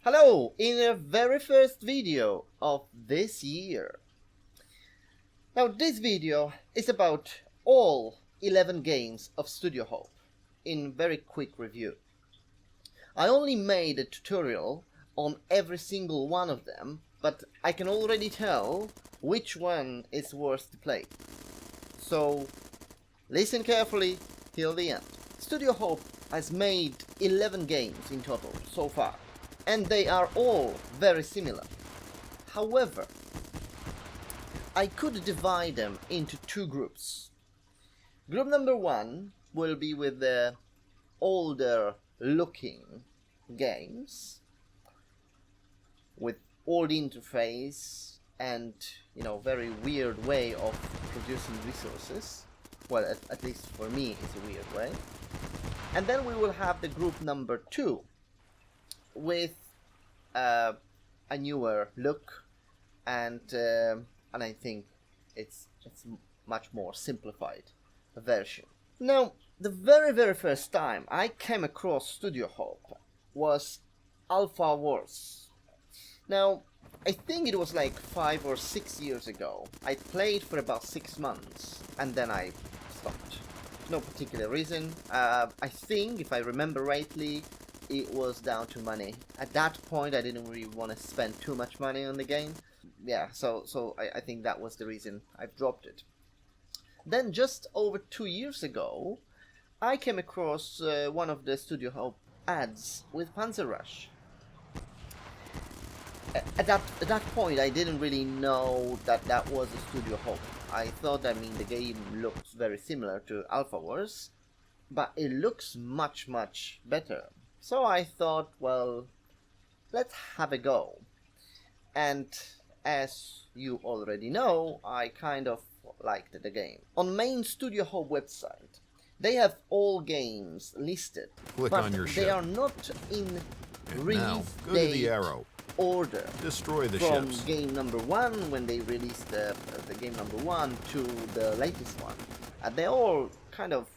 Hello, in the very first video of this year. Now this video is about all 11 games of Studio Hoppe in very quick review. I only made a tutorial on every single one of them, but I can already tell which one is worth to play. So listen carefully till the end. Studio Hoppe has made 11 games in total so far, and they are all very similar. However, I could divide them into two groups. Group number one will be with the older looking games with old interface and very weird way of producing resources. Well, at least for me it's a weird way. And then we will have the group number two with a newer look, and I think it's much more simplified version. Now, the very first time I came across Studio Hoppe was Alpha Wars. Now, I think it was like 5 or 6 years ago. I played for about 6 months and then I stopped. No particular reason. I think, if I remember rightly, it was down to money. At that point I didn't really want to spend too much money on the game. Yeah, so I think that was the reason I've dropped it. Then just over 2 years ago I came across one of the Studio Hoppe ads with Panzer Rush. At that point I didn't really know that was a Studio Hoppe. I thought, the game looks very similar to Alpha Wars, but it looks much better. So I thought, well, let's have a go. And as you already know, I kind of liked the game. On main Studio Hoppe website, they have all games listed, Click but on your they ship. are not in And release now, go to date the arrow. order. Destroy the From ships. game number 1, when they released the game number 1, to the latest one. They're all kind of,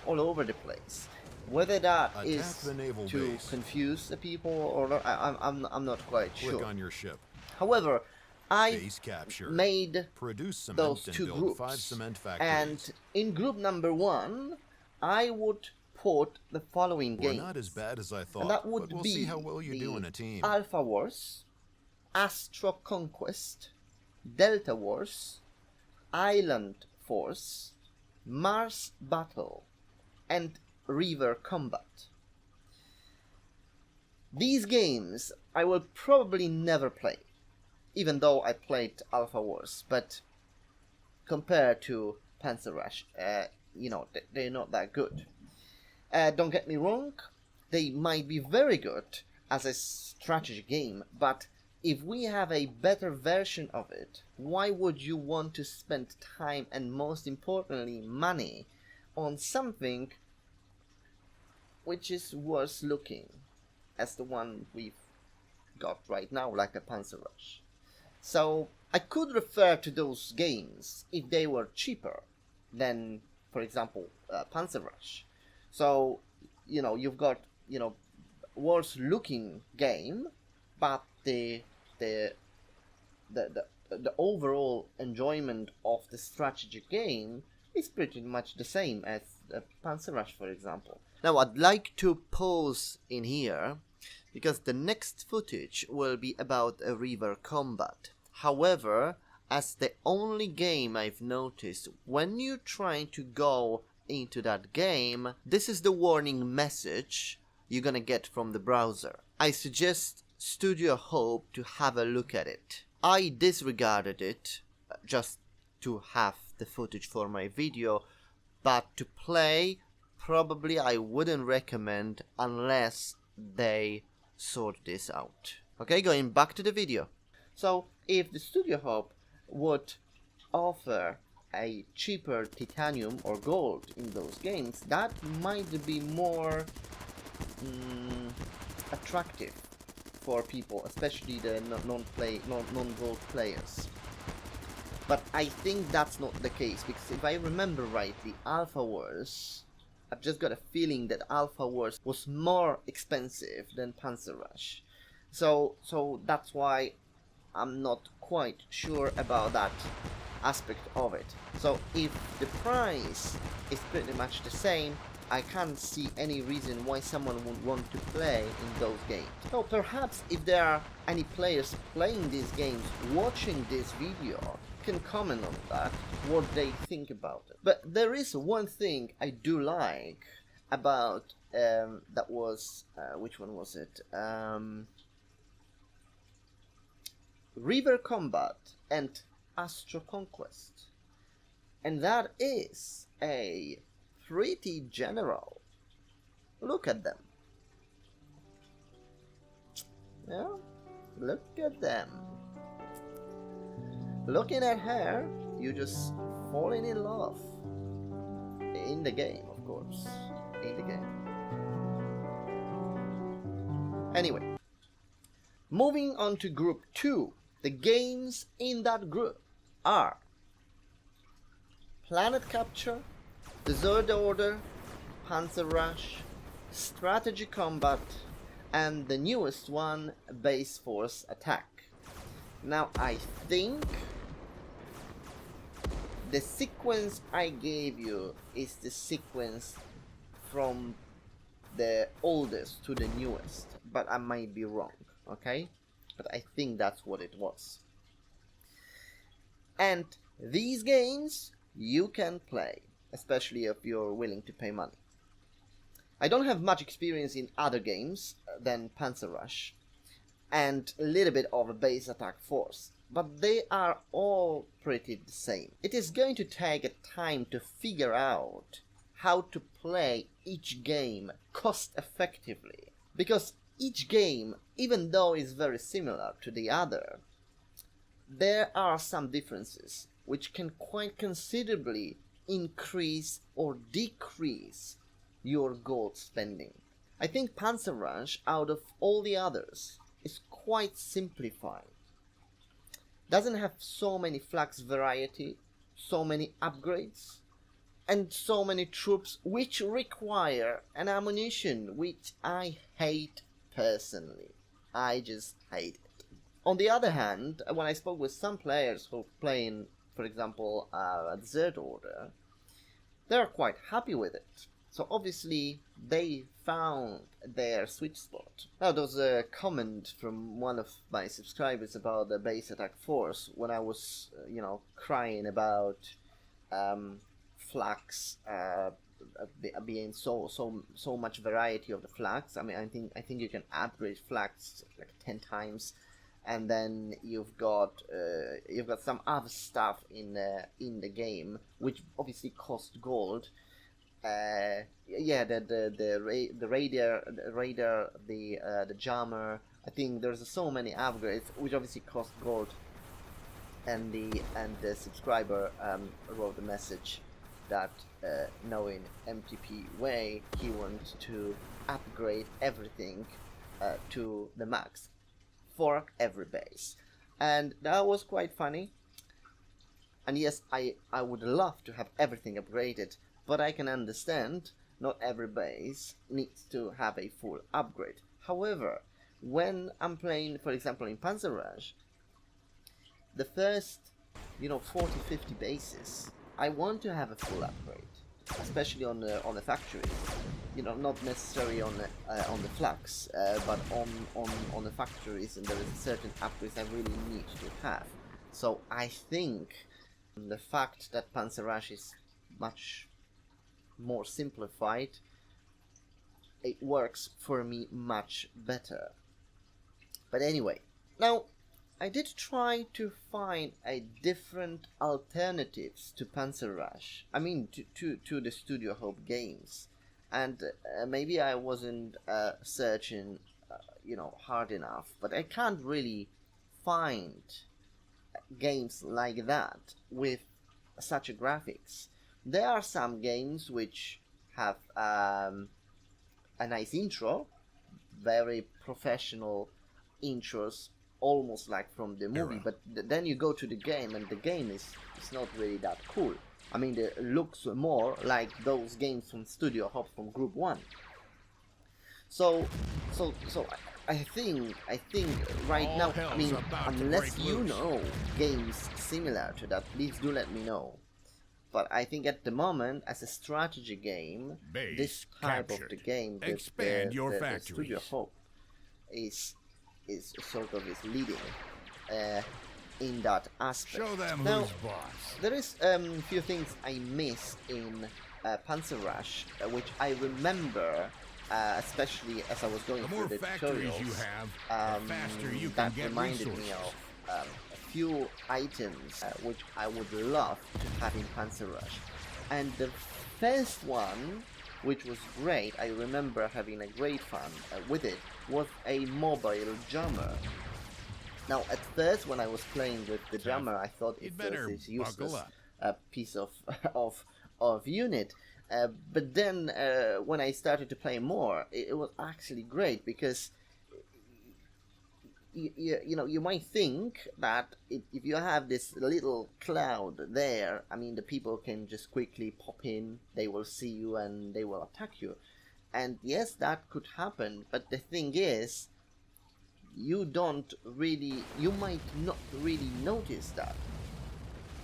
all over the place. Whether that Attack is the naval to base. confuse the people or not, I'm not quite Click sure. on your ship. However, I Base capture. made Produce cement those and two build groups, 5 cement factories. and in group number 1, I would put the following We're games. not as bad as I thought, And that would but we'll be see how well you do in a team. Alpha Wars, Astro Conquest, Delta Wars, Island Force, Mars Battle, and River Combat. These games I will probably never play, even though I played Alpha Wars, but compared to Panzer Rush, they're not that good. Don't get me wrong, they might be very good as a strategy game, but if we have a better version of it, why would you want to spend time and, most importantly, money on something which is worse looking as the one we've got right now, like a Panzer Rush? So I could refer to those games if they were cheaper than, for example, Panzer Rush. So, you've got, worse looking game, but the overall enjoyment of the strategy game is pretty much the same as Panzer Rush, for example. Now I'd like to pause in here, because the next footage will be about a river combat. However, as the only game I've noticed, when you're trying to go into that game, this is the warning message you're gonna get from the browser. I suggest Studio Hoppe to have a look at it. I disregarded it just to have the footage for my video, but to play, probably I wouldn't recommend unless they sort this out. Okay, going back to the video. So if the Studio Hoppe would offer a cheaper titanium or gold in those games, that might be more attractive for people, especially the non-gold players. But I think that's not the case, because if I remember rightly, Alpha Wars, I've just got a feeling that Alpha Wars was more expensive than Panzer Rush. So that's why I'm not quite sure about that aspect of it. So if the price is pretty much the same, I can't see any reason why someone would want to play in those games. So perhaps if there are any players playing these games watching this video, can comment on that, what they think about it. But there is one thing I do like about that was which one was it? River Combat and Astro Conquest, and that is a pretty general. Look at them. Yeah, look at them. Looking at her, you just falling in love. In the game, of course. In the game. Anyway, moving on to Group 2. The games in that group are Planet Capture, Desert Order, Panzer Rush, Strategy Combat, and the newest one, Base Force Attack. Now I think the sequence I gave you is the sequence from the oldest to the newest, but I might be wrong, okay? But I think that's what it was. And these games you can play, especially if you're willing to pay money. I don't have much experience in other games than Panzer Rush and a little bit of a base attack force, but they are all pretty the same. It is going to take a time to figure out how to play each game cost effectively, because each game, even though it's very similar to the other, there are some differences which can quite considerably increase or decrease your gold spending. I think Panzer Rush, out of all the others, is quite simplified. Doesn't have so many flags variety, so many upgrades, and so many troops which require an ammunition which I hate personally. I just hate it. On the other hand, when I spoke with some players who are playing, for example, Desert Order, they're quite happy with it. So obviously they found their sweet spot. Now there was a comment from one of my subscribers about the base attack force when I was, crying about flags being so much variety of the flags. I mean, I think you can upgrade flags like 10 times, and then you've got some other stuff in the game which obviously cost gold. The radar, the jammer. I think there's so many upgrades which obviously cost gold. And the subscriber wrote a message that knowing MTP way, he wants to upgrade everything to the max for every base, and that was quite funny. And yes, I would love to have everything upgraded, but I can understand not every base needs to have a full upgrade. However, when I'm playing, for example, in Panzer Rush, the first 40-50 bases, I want to have a full upgrade, especially on the factories. Not necessarily on the flags, but on the factories, and there is certain upgrades I really need to have. So I think the fact that Panzer Rush is much more simplified, it works for me much better. But anyway, now I did try to find a different alternatives to Panzer Rush. I mean, to the Studio Hope games, and maybe I wasn't searching, hard enough. But I can't really find games like that with such a graphics. There are some games which have a nice intro, very professional intros, almost like from the movie, but then you go to the game and the game is not really that cool. I mean, it looks more like those games from Studio Hope from Group 1. So I think right All now, hell's I mean, about to unless break you loose. know games similar to that, please do let me know. But I think at the moment, as a strategy game, this Base type of captured. the game with Expand your the Studio factories. Hope is sort of is leading uh, in that aspect. Show them Now, who's boss. there is few things I missed in Panzer Rush, which I remember, especially as I was going The through more the factories tutorials. you have, the faster you can That get reminded resources. me of a few items which I would love to have in Panzer Rush. And the first one, which was great, I remember having a great fun with it, was a mobile jammer. Now, at first, when I was playing with the jammer, I thought it You'd was better this buckle useless up. piece of of unit. But then, when I started to play more, it was actually great because you know, you might think that if you have this little cloud there, I mean, the people can just quickly pop in, they will see you and they will attack you. And yes, that could happen, but the thing is, you might not really notice that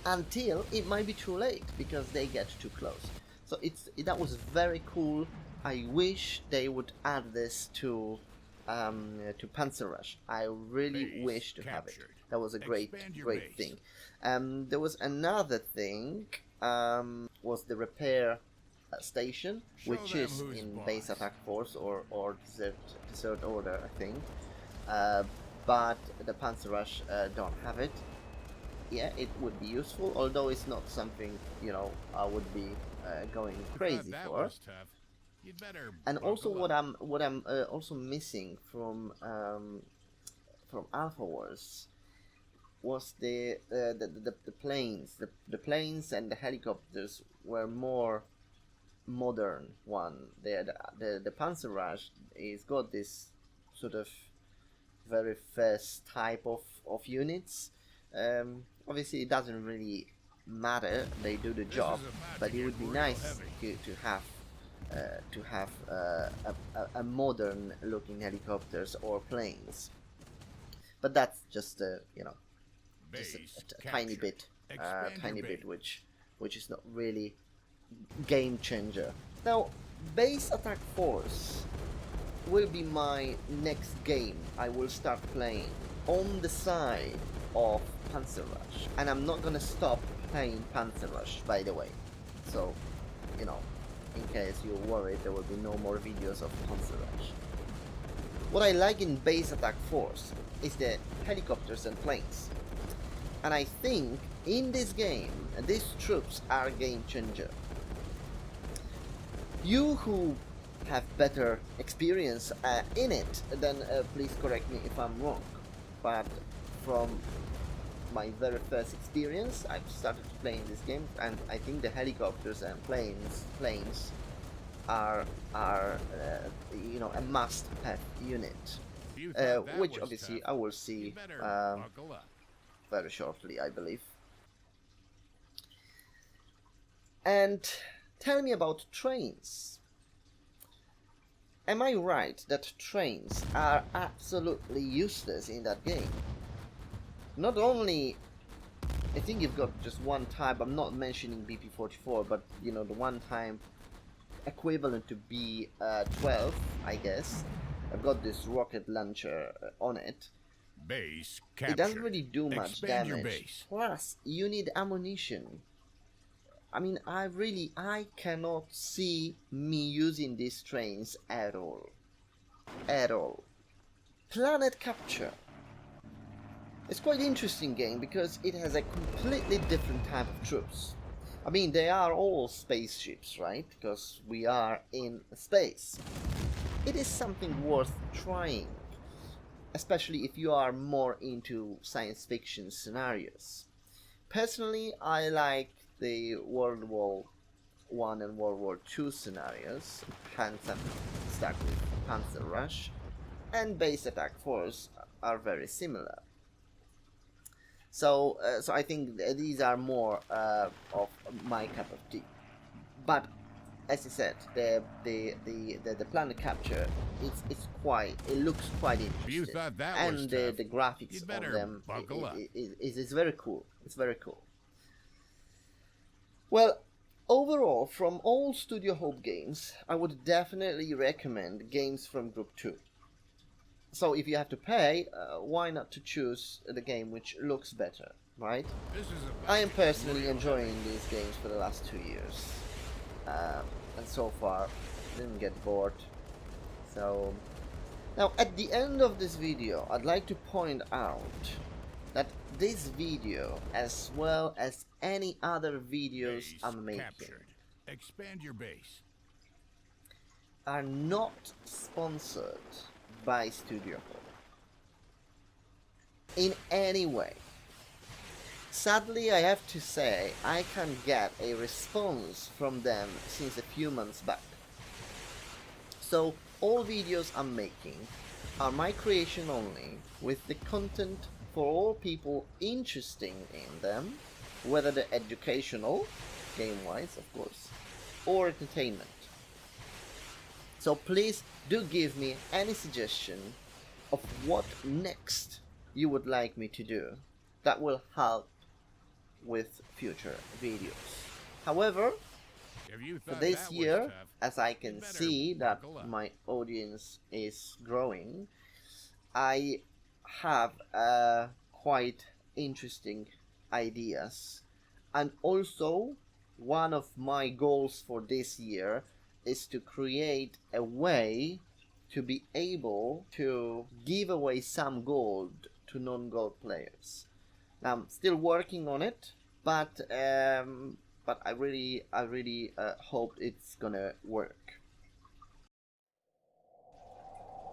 until it might be too late because they get too close. So that was very cool. I wish they would add this to Panzer Rush. I really Base wish to have it. captured. That was a great Expand your great base. thing. There was another thing, was the repair station, Show which them is who's in boss. base attack force or desert order, I think. But the Panzer Rush don't have it. Yeah, it would be useful, although it's not something, you know, I would be going You crazy thought that for. was tough. You'd better And also, buckle what up. I'm also missing from Alpha Wars was the planes. The planes and the helicopters were more modern one. The Panzer Rush is got this sort of very first type of units. Obviously, it doesn't really matter; they do the job. This is about But to it get would be real nice heavy. to have a modern looking helicopters or planes. But that's just you know, just Base a tiny captured. bit, Expand tiny your bit, base. which is not really game changer. Now, base attack force will be my next game I will start playing on the side of Panzer Rush, and I'm not gonna stop playing Panzer Rush, by the way. So, you know, in case you're worried, there will be no more videos of Panzer Rush. What I like in base attack force is the helicopters and planes, and I think in this game these troops are game changer. You who have better experience in it, then please correct me if I'm wrong. But from my very first experience, I've started playing this game, and I think the helicopters and planes are you know, a must-have unit, You thought that which was obviously tough. I will You see better buckle up. very shortly, I believe. And tell me about trains. Am I right that trains are absolutely useless in that game? Not only, I think you've got just one type, I'm not mentioning BP-44, but you know, the one type equivalent to B-12, I guess. I've got this rocket launcher on it. Base It captured. doesn't really do much Expand your damage. base. Plus, you need ammunition. I mean, I cannot see me using these trains at all. At all. Planet Capture. It's quite an interesting game because it has a completely different type of troops. I mean, they are all spaceships, right? Because we are in space. It is something worth trying, especially if you are more into science fiction scenarios. Personally, I like the World War I and World War II scenarios, Panzer stacked with Panzer Rush, and base attack force are very similar. So I think these are more of my cup of tea. But as I said, the planet capture, it looks quite If you interesting, thought that was and tough, the graphics you'd on better them buckle up. is very cool. It's very cool. Well, overall, from all Studio Hope games, I would definitely recommend games from Group 2. So if you have to pay, why not to choose the game which looks better, right? This is about I am to personally get real enjoying these games for the last 2 years, and so far didn't get bored. So now at the end of this video, I'd like to point out that this video, as well as any other videos Base I'm making, captured. Expand your base. are not sponsored by Studio Hope in any way. Sadly, I have to say I can't get a response from them since a few months back. So all videos I'm making are my creation only, with the content for all people interested in them, whether they're educational, game-wise of course, or entertainment. So please do give me any suggestion of what next you would like me to do. That will help with future videos. However, If you for thought this that year, was tough, as I can better see that buckle up. my audience is growing, I have quite interesting ideas. And also, one of my goals for this year is to create a way to be able to give away some gold to non-gold players. Now, I'm still working on it, but I really hope it's gonna work.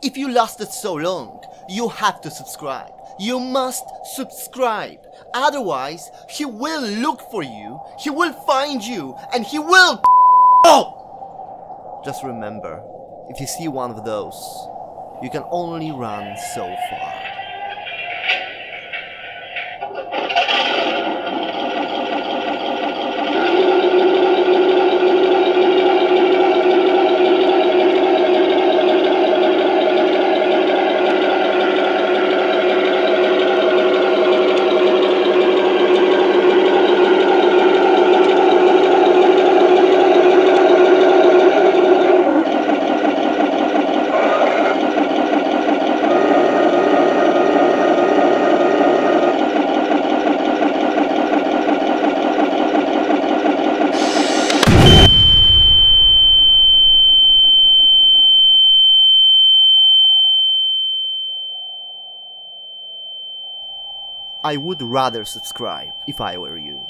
If you lasted so long, you have to subscribe. You must subscribe. Otherwise, he will look for you, he will find you, and he will Just remember, if you see one of those, you can only run so far. I would rather subscribe if I were you.